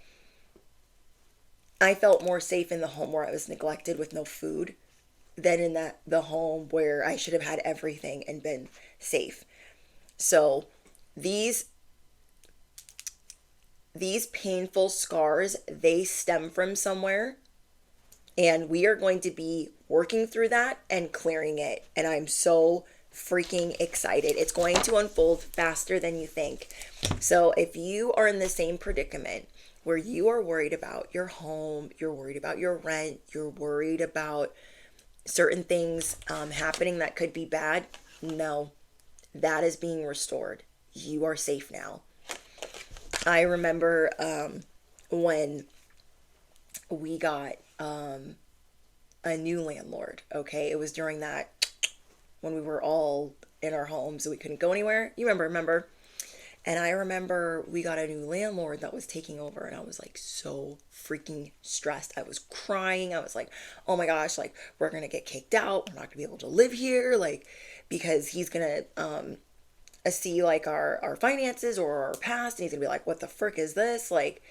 I felt more safe in the home where I was neglected with no food than in the home where I should have had everything and been safe. So these painful scars, they stem from somewhere, and we are going to be working through that and clearing it. And I'm so freaking excited. It's going to unfold faster than you think. So if you are in the same predicament where you are worried about your home, you're worried about your rent, you're worried about certain things happening that could be bad, no, that is being restored. You are safe now. I remember when we got a new landlord, okay? It was during that, when we were all in our homes and we couldn't go anywhere. You remember? And I remember we got a new landlord that was taking over, and I was like so freaking stressed. I was crying. I was like, oh my gosh, like, we're going to get kicked out. We're not going to be able to live here, like, because he's going to see like our finances or our past, and he's going to be like, what the frick is this? Like,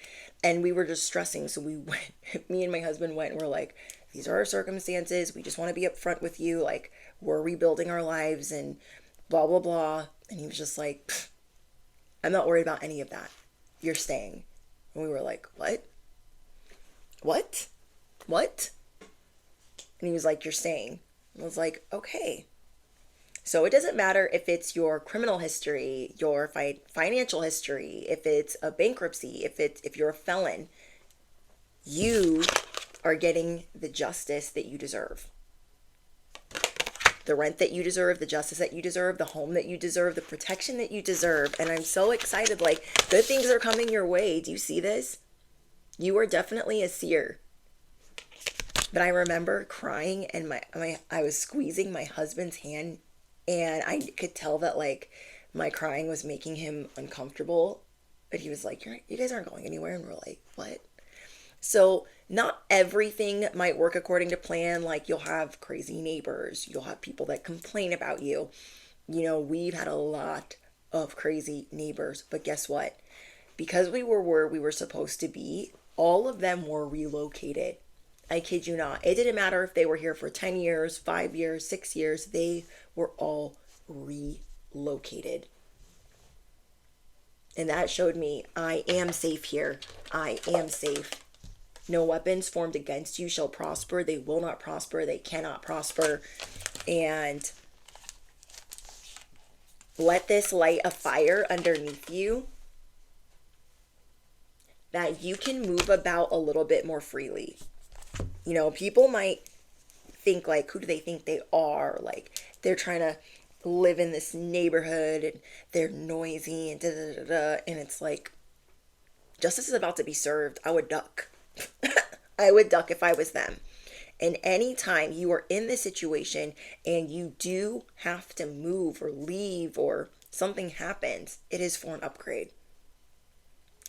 and we were just stressing. So we went, me and my husband went, and we're like, these are our circumstances. We just want to be upfront with you. Like, we're rebuilding our lives and blah, blah, blah. And he was just like, pfft, I'm not worried about any of that. You're staying. And we were like, what? What? What? And he was like, you're staying. And I was like, okay. So it doesn't matter if it's your criminal history, your financial history, if it's a bankruptcy, if you're a felon, you are getting the justice that you deserve. The rent that you deserve, the justice that you deserve, the home that you deserve, the protection that you deserve. And I'm so excited. Like, good things are coming your way. Do you see this? You are definitely a seer. But I remember crying, and I was squeezing my husband's hand, and I could tell that like my crying was making him uncomfortable. But he was like, you guys aren't going anywhere. And we're like, what? So, not everything might work according to plan. Like, you'll have crazy neighbors, you'll have people that complain about you. We've had a lot of crazy neighbors, but guess what? Because we were where we were supposed to be, all of them were relocated. I kid you not. It didn't matter if they were here for 10 years, 5 years, 6 years, they were all relocated. And that showed me I am safe here. I am safe. No weapons formed against you shall prosper. They will not prosper. They cannot prosper. And let this light a fire underneath you that you can move about a little bit more freely. People might think like, who do they think they are? Like, they're trying to live in this neighborhood and they're noisy and da da da da. And it's like, justice is about to be served. I would duck. I would duck if I was them. And anytime you are in this situation and you do have to move or leave or something happens, it is for an upgrade.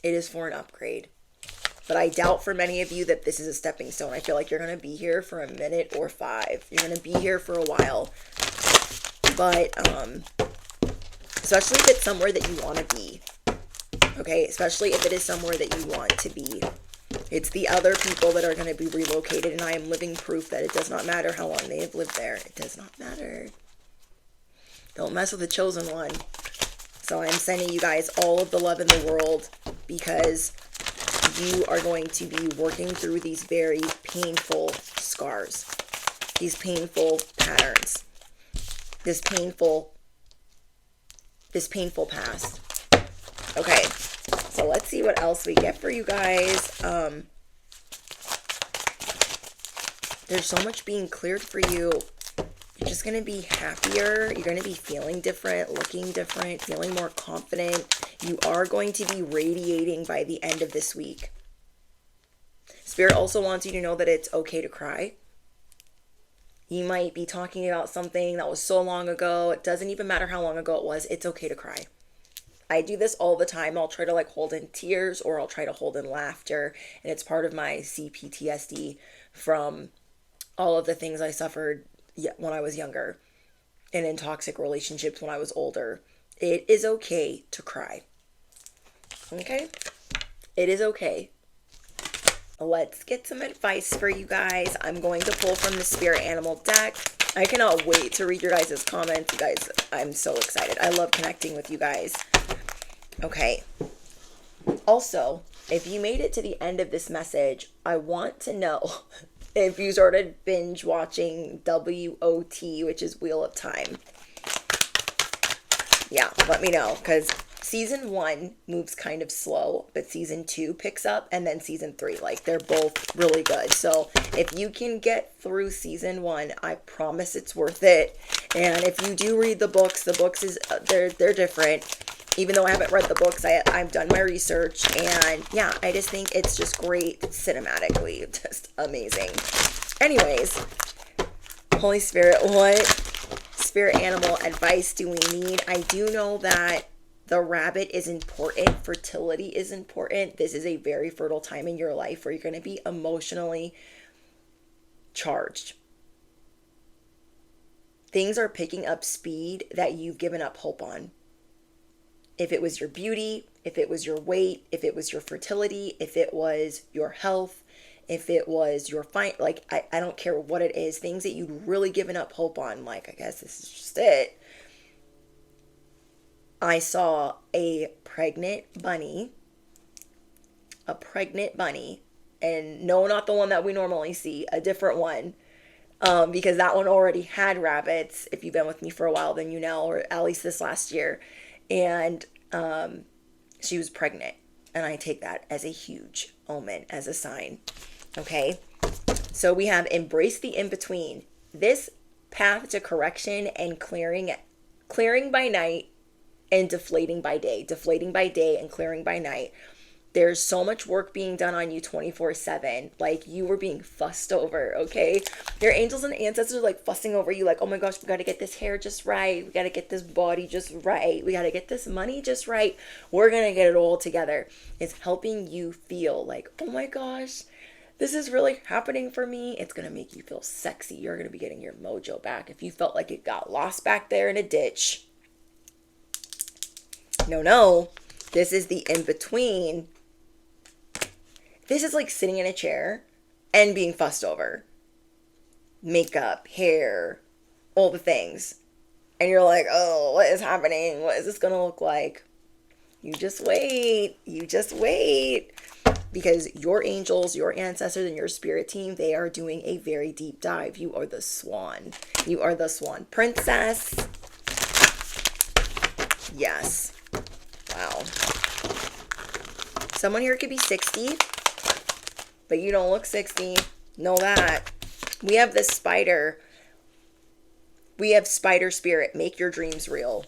It is for an upgrade. But I doubt for many of you that this is a stepping stone. I feel like you're going to be here for a minute or 5. You're going to be here for a while. But especially if it's somewhere that you want to be. Okay? Especially if it is somewhere that you want to be. It's the other people that are going to be relocated, and I am living proof that it does not matter how long they have lived there. It does not matter. Don't mess with the chosen one. So I'm sending you guys all of the love in the world, because you are going to be working through these very painful scars, these painful patterns, this painful past. Okay. So let's see what else we get for you guys. There's so much being cleared for you. You're just going to be happier. You're going to be feeling different, looking different, feeling more confident. You are going to be radiating by the end of this week. Spirit also wants you to know that it's okay to cry. You might be talking about something that was so long ago. It doesn't even matter how long ago it was. It's okay to cry. I do this all the time. I'll try to hold in tears, or I'll try to hold in laughter. And it's part of my CPTSD from all of the things I suffered when I was younger and in toxic relationships when I was older. It is okay to cry. Okay? It is okay. Let's get some advice for you guys. I'm going to pull from the Spirit Animal deck. I cannot wait to read your guys' comments. You guys, I'm so excited. I love connecting with you guys. Okay. Also, if you made it to the end of this message, I want to know if you started binge watching WOT, which is Wheel of Time. Yeah, let me know, because season 1 moves kind of slow, but season 2 picks up, and then season 3, they're both really good. So if you can get through season 1, I promise it's worth it. And if you do read the books is they're different. Even though I haven't read the books, I've done my research, and yeah, I just think it's just great cinematically, just amazing. Anyways, Holy Spirit, what spirit animal advice do we need? I do know that the rabbit is important. Fertility is important. This is a very fertile time in your life where you're going to be emotionally charged. Things are picking up speed that you've given up hope on. If it was your beauty, if it was your weight, if it was your fertility, if it was your health, if it was your I don't care what it is, things that you'd really given up hope on, I guess this is just it. I saw a pregnant bunny, and no, not the one that we normally see, a different one, because that one already had rabbits. If you've been with me for a while, then you know, or at least this last year. And she was pregnant, and I take that as a huge omen, as a sign. Okay, so we have embrace the in-between. This path to correction and clearing by night and deflating by day and clearing by night. There's so much work being done on you 24/7. Like, you were being fussed over, okay? Your angels and ancestors are like fussing over you, like, oh my gosh, we got to get this hair just right. We got to get this body just right. We got to get this money just right. We're going to get it all together. It's helping you feel like, oh my gosh, this is really happening for me. It's going to make you feel sexy. You're going to be getting your mojo back. If you felt like it got lost back there in a ditch, no. This is the in between. This is like sitting in a chair and being fussed over. Makeup, hair, all the things. And you're like, oh, what is happening? What is this going to look like? You just wait. You just wait. Because your angels, your ancestors, and your spirit team, they are doing a very deep dive. You are the swan. You are the swan princess. Yes. Wow. Someone here could be 60, but you don't look 60. Know that. We have this spider. We have spider spirit. Make your dreams real.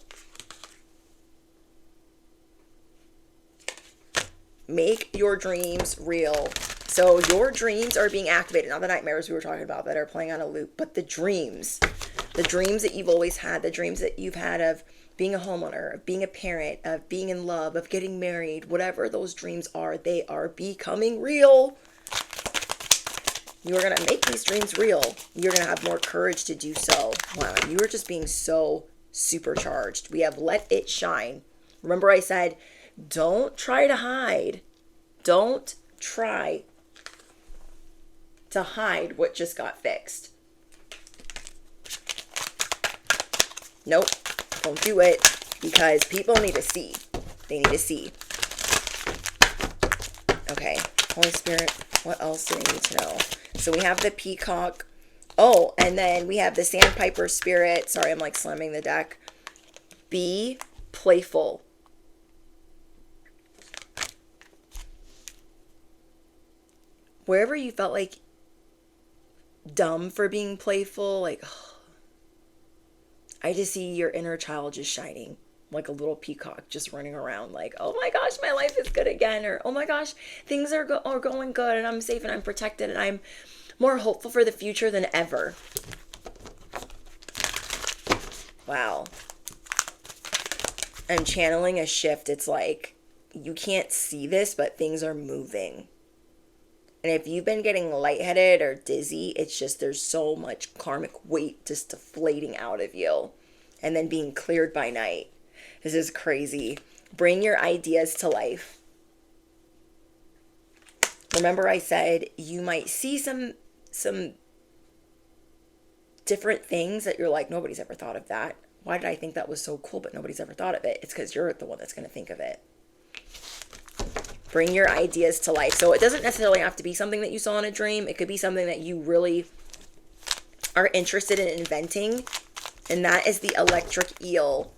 Make your dreams real. So your dreams are being activated. Not the nightmares we were talking about that are playing on a loop, but the dreams that you've always had, the dreams that you've had of being a homeowner, of being a parent, of being in love, of getting married, whatever those dreams are, they are becoming real. You are going to make these dreams real. You're going to have more courage to do so. Wow, you are just being so supercharged. We have let it shine. Remember I said, don't try to hide. Don't try to hide what just got fixed. Nope. Don't do it, because people need to see. They need to see. Okay. Holy Spirit, what else do they need to know? So we have the peacock. Oh, and then we have the sandpiper spirit. Sorry, I'm like slamming the deck. Be playful. Wherever you felt like dumb for being playful, like, oh, I just see your inner child just shining like a little peacock, just running around like, oh my gosh, my life is good again. Or, oh my gosh, things are going good and I'm safe and I'm protected and I'm more hopeful for the future than ever. Wow. I'm channeling a shift. It's like, you can't see this, but things are moving. And if you've been getting lightheaded or dizzy, it's just there's so much karmic weight just deflating out of you and then being cleared by night. This is crazy. Bring your ideas to life. Remember I said you might see some different things that you're like, nobody's ever thought of that. Why did I think that was so cool, but nobody's ever thought of it? It's because you're the one that's going to think of it. Bring your ideas to life. So it doesn't necessarily have to be something that you saw in a dream. It could be something that you really are interested in inventing. And that is the electric eel.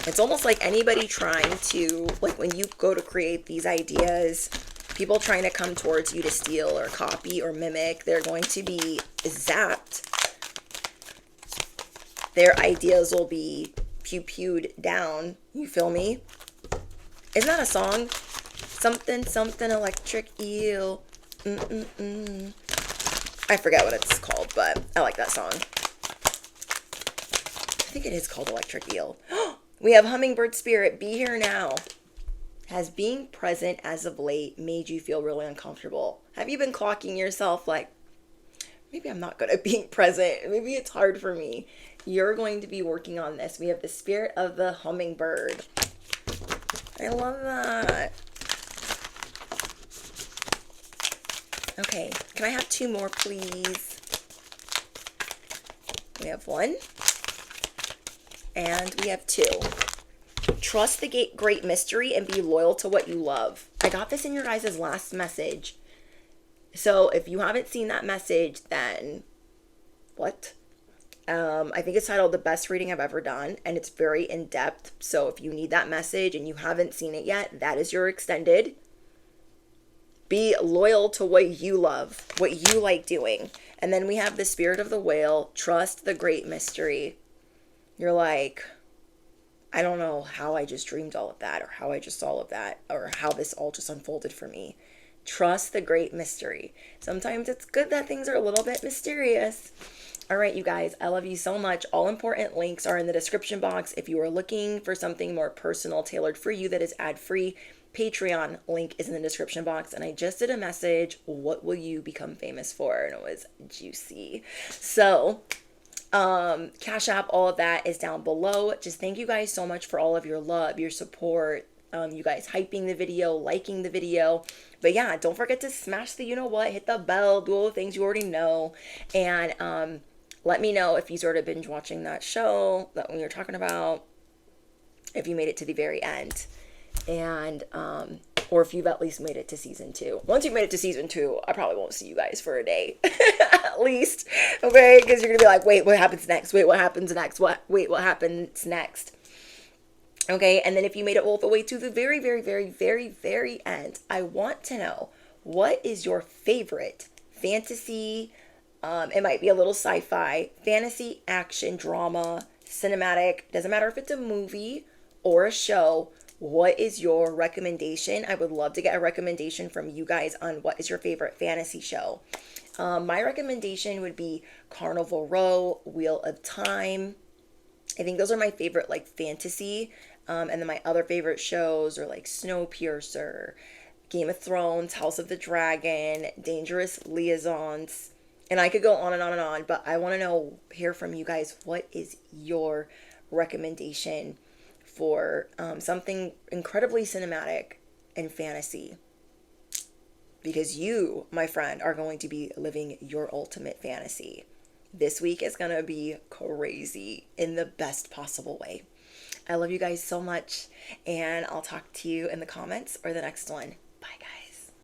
It's almost like anybody trying to, like when you go to create these ideas, people trying to come towards you to steal or copy or mimic, they're going to be zapped. Their ideas will be pew-pewed down. You feel me? Isn't that a song? Something, something, electric eel. I forget what it's called, but I like that song. I think it is called Electric Eel. We have Hummingbird Spirit. Be here now. Has being present as of late made you feel really uncomfortable? Have you been clocking yourself like, maybe I'm not good at being present. Maybe it's hard for me. You're going to be working on this. We have the spirit of the hummingbird. I love that. Okay, can I have two more, please? We have one. And we have two. Trust the great mystery and be loyal to what you love. I got this in your guys' last message. So if you haven't seen that message, then what? I think it's titled The Best Reading I've Ever Done, and it's very in-depth. So if you need that message and you haven't seen it yet, that is your extended. Be loyal to what you love, what you like doing. And then we have the spirit of the whale. Trust the great mystery. You're like, I don't know how I just dreamed all of that, or how I just saw all of that, or how this all just unfolded for me. Trust the great mystery. Sometimes it's good that things are a little bit mysterious. All right, you guys, I love you so much. All important links are in the description box. If you are looking for something more personal, tailored for you that is ad free, Patreon link is in the description box. And I just did a message, what will you become famous for? And it was juicy. So, Cash App, all of that is down below. Just thank you guys so much for all of your love, your support, you guys hyping the video, liking the video. But yeah, don't forget to smash the you know what, hit the bell, do all the things you already know. And let me know if you sort of binge watching that show that we were talking about, if you made it to the very end. And or if you've at least made it to season 2. Once you've made it to season 2, I probably won't see you guys for a day at least, okay? Because you're gonna be like, wait, what happens next? Wait, what happens next? Wait, what happens next? Okay, and then if you made it all the way to the very, very, very, very, very end, I want to know, what is your favorite fantasy? It might be a little sci-fi, fantasy, action, drama, cinematic. Doesn't matter if it's a movie or a show. What is your recommendation? I would love to get a recommendation from you guys on what is your favorite fantasy show. My recommendation would be Carnival Row, Wheel of Time. I think those are my favorite, like, fantasy. And then my other favorite shows are like Snowpiercer, Game of Thrones, House of the Dragon, Dangerous Liaisons. And I could go on and on and on, but I want to hear from you guys. What is your recommendation for something incredibly cinematic and fantasy? Because you, my friend, are going to be living your ultimate fantasy. This week is going to be crazy in the best possible way. I love you guys so much, and I'll talk to you in the comments or the next one. Bye, guys.